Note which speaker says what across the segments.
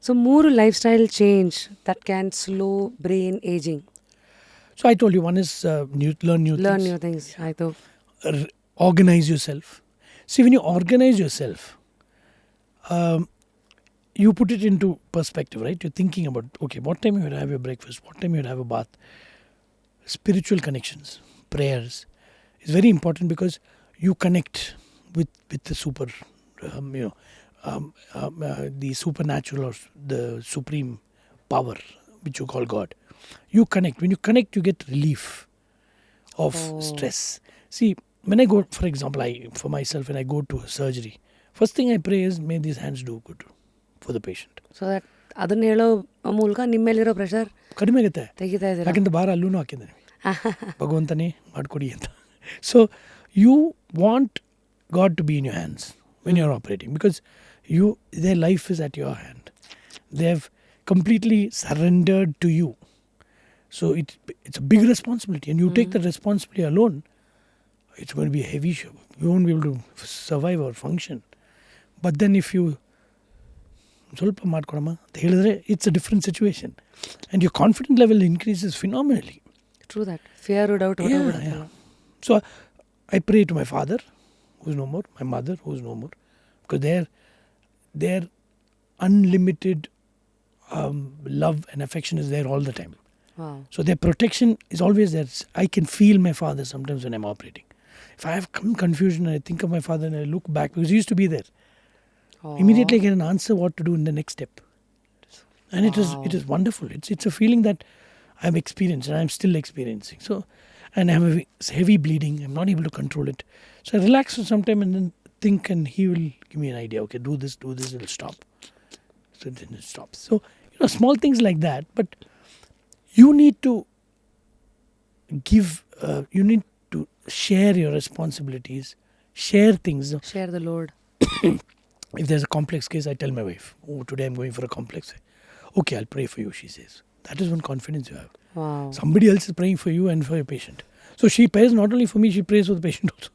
Speaker 1: So, more lifestyle change that can slow brain aging.
Speaker 2: So I told you, one is learn new
Speaker 1: Learn
Speaker 2: things.
Speaker 1: new things. I thought.
Speaker 2: Organize yourself. See, when you organize yourself, you put it into perspective, right? You're thinking about, okay, what time you would have your breakfast, what time you would have a bath. Spiritual connections, prayers is very important because you connect with the the supernatural or the supreme power, which you call God. You connect. When you connect, you get relief of
Speaker 1: Oh,
Speaker 2: stress. See, when I go, for example, for myself, when I go to surgery, first thing I pray is, may these hands do good for the patient.
Speaker 1: so that ಅದನ್ನ ಹೇಳೋ ಮೂಲಕ ನಿಮ್ಮ ಮೇಲಿರೋ pressure
Speaker 2: ಕಡಿಮೆ ಆಗುತ್ತೆ,
Speaker 1: ತೆಗಿತಾ ಇದ್ದೀರಾ.
Speaker 2: ಯಾಕೆಂತ ಭಾರ ಅಲ್ಲೂ ಹಾಕಿದ್ದೇನೆ, ಭಗವಂತನೇ ಮಾಡಿಕೊಡಿ ಅಂತ. So you want God to be in your hands when you are operating, because their life is at your hand. They have completely surrendered to you. So it's a big responsibility, and you take that responsibility alone, it's going to be a heavy show. You won't be able to survive or function. But then if you ಸ್ವಲ್ಪ ಮಾಡ್ಕೊಡಮ್ಮ ಅಂತ ಹೇಳಿದ್ರೆ, it's a different situation and your confidence level increases phenomenally.
Speaker 1: True that fear doubt
Speaker 2: Yeah. So I pray to my father, who's no more, my mother, who's no more, because their unlimited love and affection is there all the time. So their protection is always there. I can feel my father sometimes when I'm operating. If I have confusion and I think of my father and I look back, because he used to be there, immediately I get an answer what to do in the next step. And it is wonderful. It's a feeling that I've experienced and I'm still experiencing. So, and I have heavy bleeding. I'm not able to control it. So I relax for some time and then think, and he will give me an idea. Okay, do this, it'll stop. So then it stops. So, small things like that. But you need to you need to share your responsibilities, share things.
Speaker 1: Share the load.
Speaker 2: If there's a complex case, I tell my wife, oh, today I'm going for a complex. Okay, I'll pray for you, she says. That is one confidence you have.
Speaker 1: Wow.
Speaker 2: Somebody else is praying for you and for your patient. So she prays not only for me, she prays for the patient also.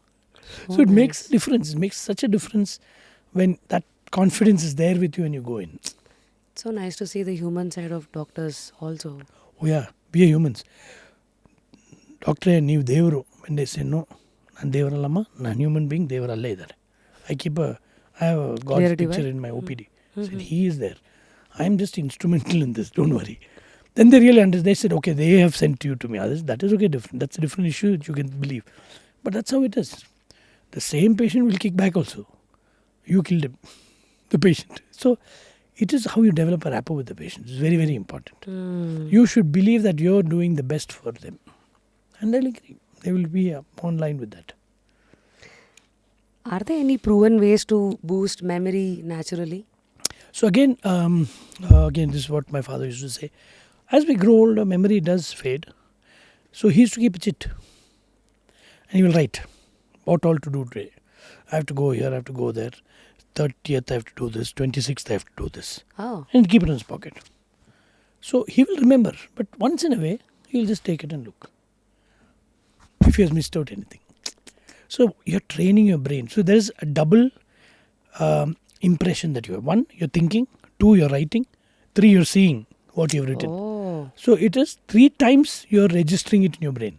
Speaker 2: So it makes a difference. It makes such a difference when that confidence is there with you and you go in.
Speaker 1: So nice to see the human side of doctors also.
Speaker 2: Oh yeah, we are humans. Doctor, ನೀವು ದೇವರು, when they say no, ನಾನು ದೇವರಲ್ಲಮ್ಮ, ನಾನು human being, ದೇವರಲ್ಲೇ ಇದ್ದಾರೆ. I have a God's
Speaker 1: Clarity,
Speaker 2: picture
Speaker 1: right?
Speaker 2: in my OPD. Said, he is there. I am just instrumental in this, don't worry. Then they really understood. They said, okay, they have sent you to me. That is okay, different. That's a different issue that you can believe. But that's how it is. The same patient will kick back also. You killed him, the patient. So it is how you develop a rapport with the patient. It's very, very important. You should believe that you're doing the best for them. And they'll agree. They will be online with that.
Speaker 1: Are there any proven ways to boost memory naturally?
Speaker 2: So again, this is what my father used to say. As we grow older, memory does fade. So he used to keep a chit. And he will write what all to do today. I have to go here, I have to go there. 30th, I have to do this. 26th, I have to do this.
Speaker 1: Oh,
Speaker 2: And keep it in his pocket. So he will remember. But once in a way, he'll just take it and look if he has missed out anything. So you're training your brain. So there's a double impression that you have. One, you're thinking. Two, you're writing. Three, you're seeing what you've written.
Speaker 1: oh,
Speaker 2: So it is 3 times you're registering it in your brain.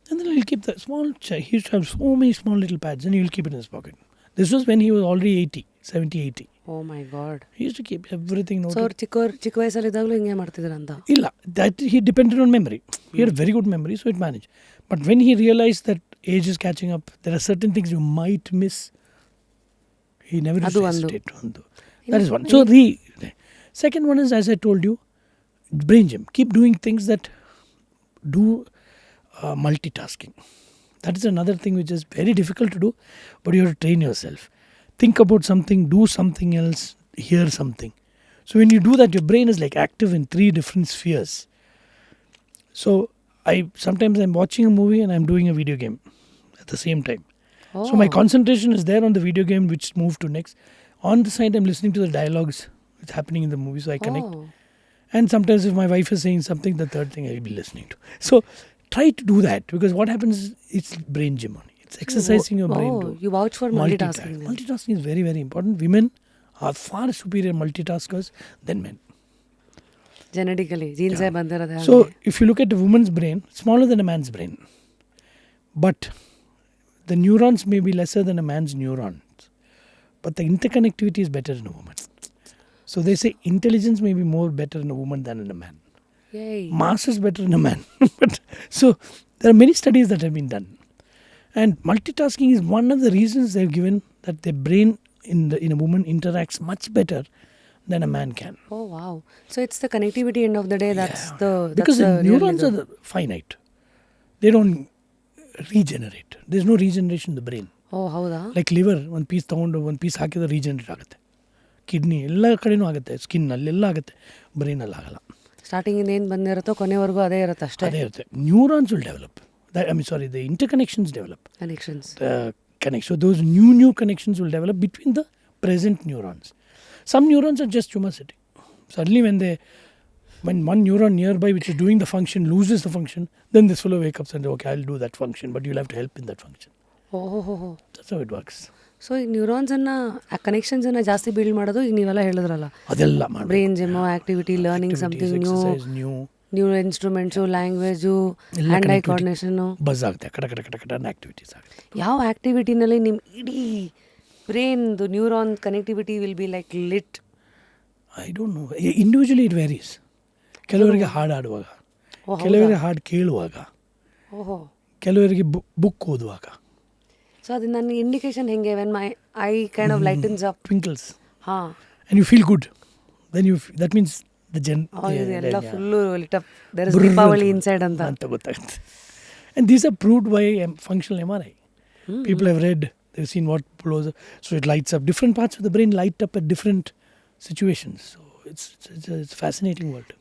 Speaker 2: And then he'll keep that small check. He used to have so many small little pads and he'll keep it in his pocket. This was when he was already 70, 80.
Speaker 1: oh my God.
Speaker 2: He used to keep everything
Speaker 1: so
Speaker 2: noted.
Speaker 1: ಅವ್ರು ಚಿಕ್ಕ ವಯಸ್ಸಲ್ಲಿದ್ದಾಗಲೂ ಹಿಂಗೆ ಮಾಡ್ತಿದ್ರಂತ.
Speaker 2: Illa, that he depended on memory. He had a very good memory, so it managed. But when he realized that age is catching up, there are certain things you might miss. He never used
Speaker 1: ಅದು
Speaker 2: to
Speaker 1: ಒಂದು.
Speaker 2: hesitate on that. That is one. So second one is, as I told you, brain gym. Keep doing things that do multitasking. That is another thing which is very difficult to do, but you have to train yourself. Think about something, do something else, hear something. So when you do that, your brain is like active in 3 different spheres. So sometimes I'm watching a movie and I'm doing a video game at the same time. So my concentration is there on the video game, which move to next. On the side, I'm listening to the dialogues that's happening in the movie, so I connect.
Speaker 1: Oh.
Speaker 2: And sometimes if my wife is saying something, the third thing I'll be listening to. So try to do that, because what happens is it's brain gym only. It's exercising your brain.
Speaker 1: Oh,
Speaker 2: to
Speaker 1: you vouch for multitasking.
Speaker 2: Multitasking is very, very important. Women are far superior multitaskers than men.
Speaker 1: Genetically ಜೀನ್ಸೇ ಬಂದಿರೋದು
Speaker 2: So if you look at a woman's brain, smaller than a man's brain, but the neurons may be lesser than a man's neurons, but the interconnectivity is better in a woman. So they say intelligence may be more better in a woman than in a man.
Speaker 1: Yay.
Speaker 2: Mass is better in a man. But so there are many studies that have been done, and multitasking is one of the reasons they've given that the brain in a woman interacts much better than a man can.
Speaker 1: Oh wow. So it's the connectivity end of the day that's
Speaker 2: Because
Speaker 1: the
Speaker 2: the neurons are finite. They don't regenerate. There's no regeneration in the brain.
Speaker 1: ಓ ಹೌದಾ?
Speaker 2: Like liver ಒಂದು piece ತೊಗೊಂಡು ಒಂದು piece ಹಾಕಿದ್ರೆ regenerate ಆಗುತ್ತೆ. Kidney ಎಲ್ಲ ಕಡೆನೂ ಆಗುತ್ತೆ, skin ಅಲ್ಲೆಲ್ಲ ಆಗುತ್ತೆ, ಬ್ರೈನಲ್ಲಿ ಆಗಲ್ಲ.
Speaker 1: ಸ್ಟಾರ್ಟಿಂಗಿಂದ ಏನು ಬಂದಿರುತ್ತೋ ಕೊನೆವರೆಗೂ ಅದೇ ಇರುತ್ತೆ ಅಷ್ಟೇ.
Speaker 2: ಅದೇ ಇರುತ್ತೆ. Neurons will develop. the interconnections develop.
Speaker 1: Connections.
Speaker 2: So those new connections will develop between the present neurons. Some neurons are just tumor sitting. Suddenly when one neuron nearby which is doing the function loses the function, then this fellow wakes up and says, okay, I'll do that function, but you'll have to help in that function.
Speaker 1: ಓಹೋ.
Speaker 2: That's how it works.
Speaker 1: So ಈ ನ್ಯೂರಾನ್ಸನ್ನು ಆ ಕನೆಕ್ಷನ್ಸನ್ನು ಜಾಸ್ತಿ build ಮಾಡೋದು ಈಗ ನೀವೆಲ್ಲ ಹೇಳಿದ್ರಲ್ಲ,
Speaker 2: ಅದೆಲ್ಲ ಮಾಡಿ
Speaker 1: brain gym, activity, learning something new instruments, language, hand eye coordination,
Speaker 2: ಬಸ್ ಆಗುತ್ತೆ, ಕಡ ಆಕ್ಟಿವಿಟೀಸ್ ಆಗುತ್ತೆ.
Speaker 1: ಯಾವ ಆಕ್ಟಿವಿಟಿನಲ್ಲಿ ನಿಮ್ಮ ಇಡೀ ಬ್ರೈನ್ದು neuron connectivity will be like lit?
Speaker 2: I don't know, individually it varies. ಕೆಲವರಿಗೆ ಹಾಡು ಆಡುವಾಗ, ಕೆಲವರಿಗೆ ಹಾಡು ಕೇಳುವಾಗ,
Speaker 1: ಓಹೋ,
Speaker 2: ಕೆಲವರಿಗೆ ಬುಕ್ ಓದುವಾಗ.
Speaker 1: ಸೊ ಅದು ನನ್ನ ಇಂಡಿಕೇಶನ್ ಹೆಂಗೆ? When my eye kind of lightens up,
Speaker 2: twinkles,
Speaker 1: ಹಾಂ,
Speaker 2: and you feel good, then that means the
Speaker 1: ಎಲ್ಲ full lit up, there is Deepavali inside ಅಂತ
Speaker 2: ಗೊತ್ತಾಗುತ್ತೆ. And these are proved by functional MRI. People have read, they've seen what blows up, so it lights up. Different parts of the brain light up at different situations. So it's a fascinating world.